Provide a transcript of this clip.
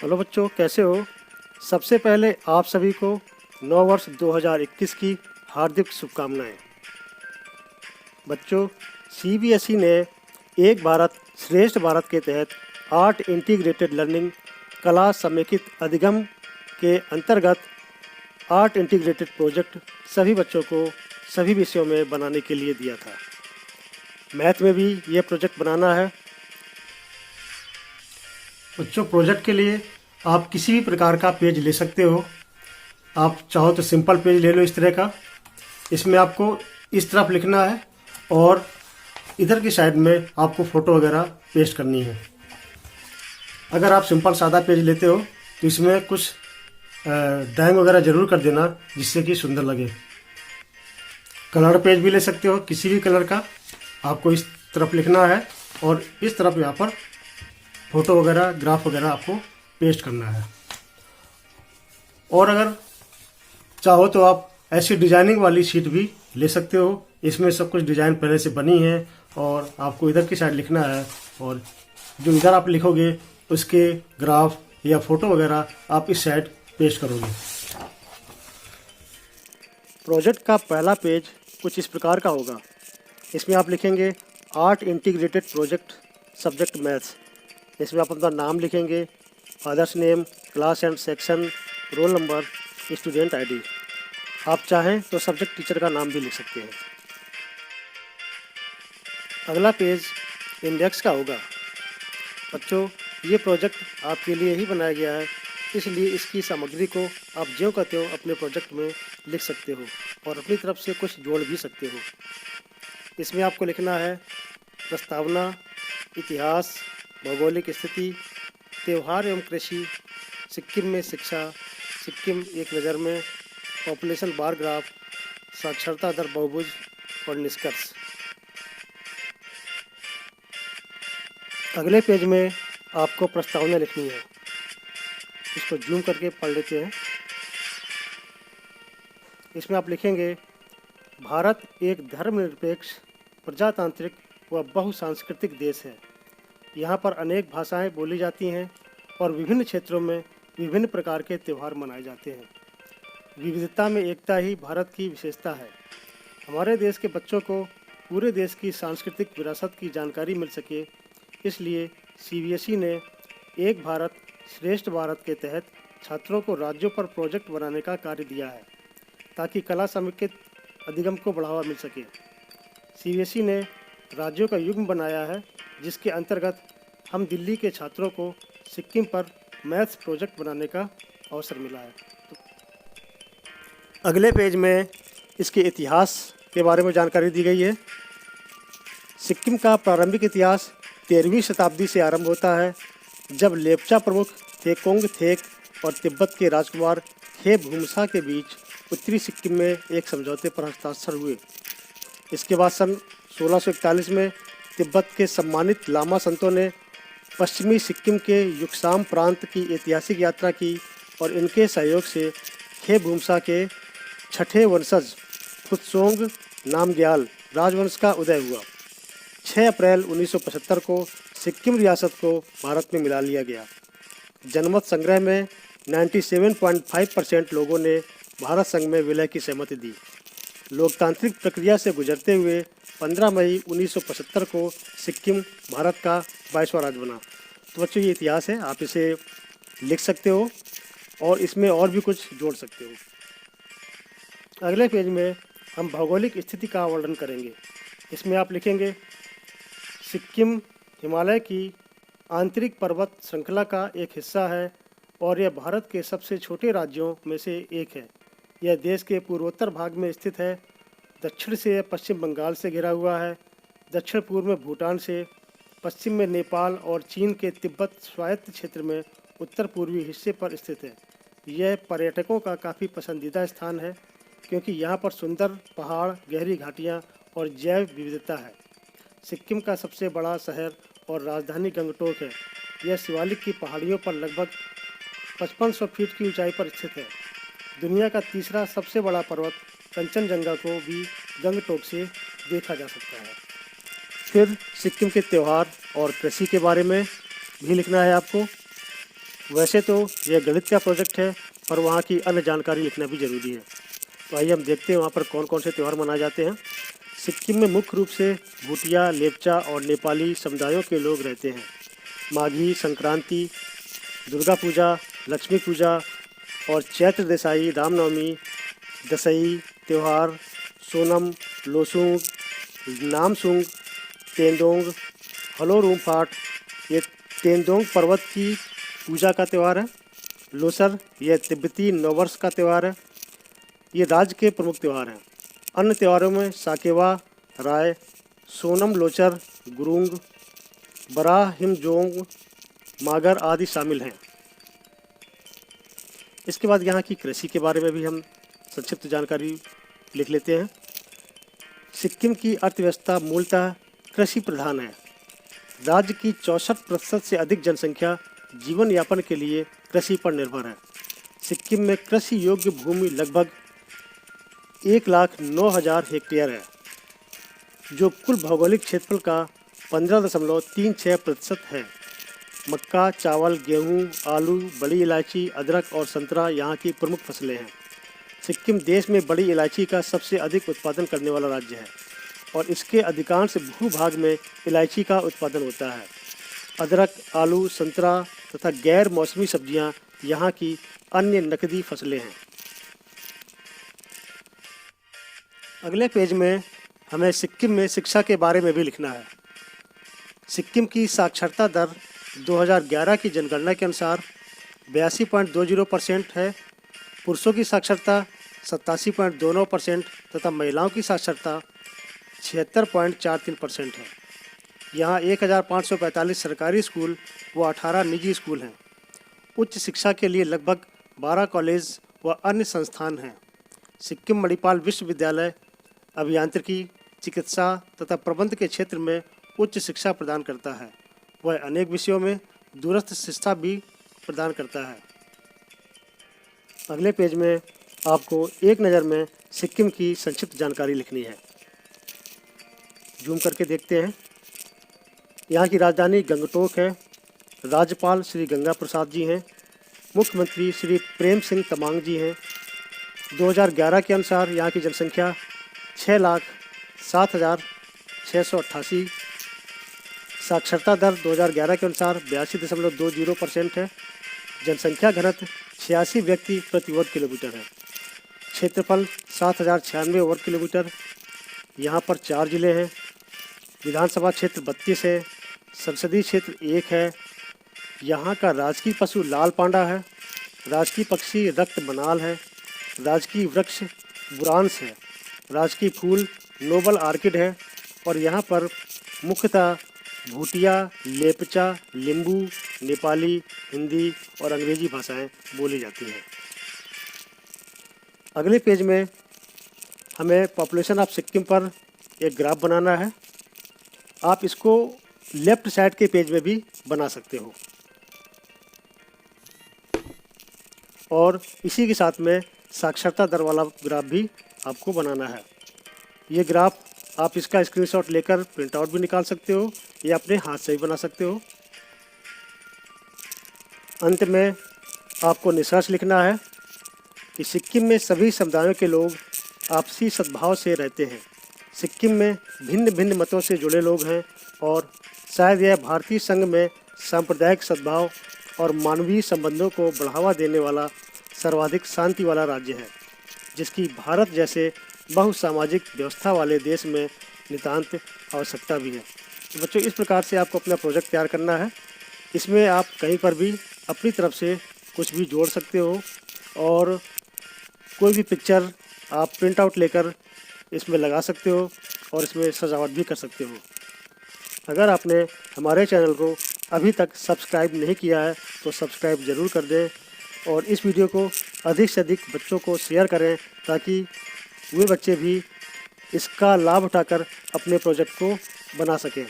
Hello बच्चों, कैसे हो। सबसे पहले आप सभी को नव वर्ष 2021 की हार्दिक शुभकामनाएं। बच्चों, सीबीएसई ने एक भारत श्रेष्ठ भारत के तहत आर्ट इंटीग्रेटेड लर्निंग कला समेकित अधिगम के अंतर्गत आर्ट इंटीग्रेटेड प्रोजेक्ट सभी बच्चों को सभी विषयों में बनाने के लिए दिया था। मैथ में भी ये प्रोजेक्ट बनाना है। बच्चों, प्रोजेक्ट के लिए आप किसी भी प्रकार का पेज ले सकते हो। आप चाहो तो सिंपल पेज ले लो इस तरह का। इसमें आपको इस तरफ लिखना है और इधर की साइड में आपको फ़ोटो वगैरह पेस्ट करनी है। अगर आप सिंपल सादा पेज लेते हो तो इसमें कुछ ड्राइंग वगैरह ज़रूर कर देना जिससे कि सुंदर लगे। कलर पेज भी ले सकते हो, किसी भी कलर का। आपको इस तरफ लिखना है और इस तरफ यहाँ पर फ़ोटो वगैरह ग्राफ वगैरह आपको पेस्ट करना है। और अगर चाहो तो आप ऐसी डिजाइनिंग वाली शीट भी ले सकते हो। इसमें सब कुछ डिजाइन पहले से बनी है और आपको इधर की साइड लिखना है और जो इधर आप लिखोगे उसके ग्राफ या फोटो वगैरह आप इस साइड पेस्ट करोगे। प्रोजेक्ट का पहला पेज कुछ इस प्रकार का होगा। इसमें आप लिखेंगे art integrated project subject maths. इसमें आप अपना नाम लिखेंगे, father's name, class and section, roll number, student ID. आप चाहें तो सब्जेक्ट टीचर का नाम भी लिख सकते हैं। अगला पेज इंडेक्स का होगा। बच्चों, ये प्रोजेक्ट आपके लिए ही बनाया गया है, इसलिए इसकी सामग्री को आप ज्यों का त्यों अपने प्रोजेक्ट में लिख सकते हो और अपनी तरफ से कुछ जोड़ भी सकते हो। इसमें आपको लिखना है प्रस्तावना, इतिहास, भौगोलिक स्थिति, त्यौहार एवं कृषि, सिक्किम में शिक्षा, सिक्किम एक नज़र में, पॉपुलेशन बार ग्राफ, साक्षरता दर बहुभुज और निष्कर्ष। अगले पेज में आपको प्रस्तावना लिखनी है। इसको जूम करके पढ़ लेते हैं। इसमें आप लिखेंगे भारत एक धर्मनिरपेक्ष, प्रजातांत्रिक व बहुसांस्कृतिक देश है। यहाँ पर अनेक भाषाएं बोली जाती हैं और विभिन्न क्षेत्रों में विभिन्न प्रकार के त्यौहार मनाए जाते हैं। विविधता में एकता ही भारत की विशेषता है। हमारे देश के बच्चों को पूरे देश की सांस्कृतिक विरासत की जानकारी मिल सके, इसलिए सीबीएसई ने एक भारत श्रेष्ठ भारत के तहत छात्रों को राज्यों पर प्रोजेक्ट बनाने का कार्य दिया है ताकि कला समेकित अधिगम को बढ़ावा मिल सके। सीबीएसई ने राज्यों का युग्म बनाया है जिसके अंतर्गत हम दिल्ली के छात्रों को सिक्किम पर मैथ्स प्रोजेक्ट बनाने का अवसर मिला है। अगले पेज में इसके इतिहास के बारे में जानकारी दी गई है। सिक्किम का प्रारंभिक इतिहास 13वीं शताब्दी से आरंभ होता है, जब लेप्चा प्रमुख थेकोंग थेक और तिब्बत के राजकुमार खे भूमसा के बीच उत्तरी सिक्किम में एक समझौते पर हस्ताक्षर हुए। इसके बाद सन 1641 में तिब्बत के सम्मानित लामा संतों ने पश्चिमी सिक्किम के युक्साम प्रांत की ऐतिहासिक यात्रा की और इनके सहयोग से खे भूमसा के छठे वंशज फुत्सोंग नामग्याल राजवंश का उदय हुआ। 6 अप्रैल 1975 को सिक्किम रियासत को भारत में मिला लिया गया। जनमत संग्रह में 97.5% लोगों ने भारत संघ में विलय की सहमति दी। लोकतांत्रिक प्रक्रिया से गुजरते हुए 15 मई 1975 को सिक्किम भारत का 22वां राज्य बना। तो बच्चों, ये इतिहास है, आप इसे लिख सकते हो और इसमें और भी कुछ जोड़ सकते हो। अगले पेज में हम भौगोलिक स्थिति का वर्णन करेंगे। इसमें आप लिखेंगे सिक्किम हिमालय की आंतरिक पर्वत श्रृंखला का एक हिस्सा है और यह भारत के सबसे छोटे राज्यों में से एक है। यह देश के पूर्वोत्तर भाग में स्थित है। दक्षिण से पश्चिम बंगाल से घिरा हुआ है, दक्षिण पूर्व में भूटान से, पश्चिम में नेपाल और चीन के तिब्बत स्वायत्त क्षेत्र में उत्तर पूर्वी हिस्से पर स्थित है। यह पर्यटकों का काफ़ी पसंदीदा स्थान है क्योंकि यहाँ पर सुंदर पहाड़, गहरी घाटियाँ और जैव विविधता है। सिक्किम का सबसे बड़ा शहर और राजधानी गंगटोक है। यह शिवालिक की पहाड़ियों पर लगभग 5500 फीट की ऊंचाई पर स्थित है। दुनिया का तीसरा सबसे बड़ा पर्वत कंचनजंगा को भी गंगटोक से देखा जा सकता है। फिर सिक्किम के त्यौहार और कृषि के बारे में भी लिखना है आपको। वैसे तो यह गणित का प्रोजेक्ट है, पर वहाँ की अन्य जानकारी लिखना भी जरूरी है। तो आइए हम देखते हैं वहाँ पर कौन कौन से त्यौहार मनाए जाते हैं। सिक्किम में मुख्य रूप से भूटिया, लेपचा और नेपाली समुदायों के लोग रहते हैं। माघी संक्रांति, दुर्गा पूजा, लक्ष्मी पूजा और चैत्र देसाई, रामनवमी, दशई त्यौहार, सोनम, लोसूंग, नामसूंग, तेंदोंग, हलोरूमफाट, ये तेंदोंग पर्वत की पूजा का त्यौहार है। लोसर, यह तिब्बती नववर्ष का त्यौहार है। ये राज्य के प्रमुख त्यौहार हैं। अन्य त्योहारों में साकेवा, राय, सोनम लोचर, गुरुंग, बराह हिमजोंग, मागर आदि शामिल हैं। इसके बाद यहाँ की कृषि के बारे में भी हम संक्षिप्त जानकारी लिख लेते हैं। सिक्किम की अर्थव्यवस्था मूलतः कृषि प्रधान है। राज्य की 64% से अधिक जनसंख्या जीवन यापन के लिए कृषि पर निर्भर है। सिक्किम में कृषि योग्य भूमि लगभग 1,09,000 हेक्टेयर है, जो कुल भौगोलिक क्षेत्रफल का 15.36% है। मक्का, चावल, गेहूं, आलू, बड़ी इलायची, अदरक और संतरा यहाँ की प्रमुख फसलें हैं। सिक्किम देश में बड़ी इलायची का सबसे अधिक उत्पादन करने वाला राज्य है और इसके अधिकांश भूभाग में इलायची का उत्पादन होता है। अदरक, आलू, संतरा तथा गैर मौसमी सब्जियां यहाँ की अन्य नकदी फसलें हैं। अगले पेज में हमें सिक्किम में शिक्षा के बारे में भी लिखना है। सिक्किम की साक्षरता दर 2011 की जनगणना के अनुसार 82.20% है। पुरुषों की साक्षरता 87.29% तथा महिलाओं की साक्षरता 76.43% है। यहाँ 1545 सरकारी स्कूल व 18 निजी स्कूल हैं। उच्च शिक्षा के लिए लगभग 12 कॉलेज व अन्य संस्थान हैं। सिक्किम मणिपाल विश्वविद्यालय अभियांत्रिकी, चिकित्सा तथा प्रबंध के क्षेत्र में उच्च शिक्षा प्रदान करता है। वह अनेक विषयों में दूरस्थ शिक्षा भी प्रदान करता है। अगले पेज में आपको एक नज़र में सिक्किम की संक्षिप्त जानकारी लिखनी है। जूम करके देखते हैं। यहाँ की राजधानी गंगटोक है। राज्यपाल श्री गंगा प्रसाद जी हैं। मुख्यमंत्री श्री प्रेम सिंह तमांग जी हैं। 2011 के अनुसार यहाँ की जनसंख्या 6,07,688। साक्षरता दर 2011 के अनुसार 82.20% है। जनसंख्या घनत्व 86 व्यक्ति प्रति वर्ग किलोमीटर है। क्षेत्रफल 7,096 वर्ग किलोमीटर। यहाँ पर 4 जिले हैं। विधानसभा क्षेत्र 32 है। संसदीय क्षेत्र 1 है। यहाँ का राजकीय पशु लाल पांडा है। राजकीय पक्षी रक्त बनाल है। राजकीय वृक्ष बुरांस है। राजकीय फूल नोबल आर्किड है और यहाँ पर मुख्यतः भूटिया, लेपचा, लिम्बू, नेपाली, हिंदी और अंग्रेजी भाषाएं बोली जाती हैं। अगले पेज में हमें पॉपुलेशन ऑफ सिक्किम पर एक ग्राफ बनाना है। आप इसको लेफ्ट साइड के पेज में भी बना सकते हो और इसी के साथ में साक्षरता दर वाला ग्राफ भी आपको बनाना है। ये ग्राफ आप इसका स्क्रीनशॉट लेकर प्रिंट आउट भी निकाल सकते हो या अपने हाथ से भी बना सकते हो। अंत में आपको निष्कर्ष लिखना है कि सिक्किम में सभी समुदायों के लोग आपसी सद्भाव से रहते हैं। सिक्किम में भिन्न भिन्न मतों से जुड़े लोग हैं और शायद यह भारतीय संघ में सांप्रदायिक सद्भाव और मानवीय संबंधों को बढ़ावा देने वाला सर्वाधिक शांति वाला राज्य है, जिसकी भारत जैसे बहुसामाजिक व्यवस्था वाले देश में नितांत आवश्यकता भी है। तो बच्चों, इस प्रकार से आपको अपना प्रोजेक्ट तैयार करना है। इसमें आप कहीं पर भी अपनी तरफ से कुछ भी जोड़ सकते हो और कोई भी पिक्चर आप प्रिंट आउट लेकर इसमें लगा सकते हो और इसमें सजावट भी कर सकते हो। अगर आपने हमारे चैनल को अभी तक सब्सक्राइब नहीं किया है तो सब्सक्राइब ज़रूर कर दें और इस वीडियो को अधिक से अधिक बच्चों को शेयर करें ताकि वे बच्चे भी इसका लाभ उठाकर अपने प्रोजेक्ट को बना सकें।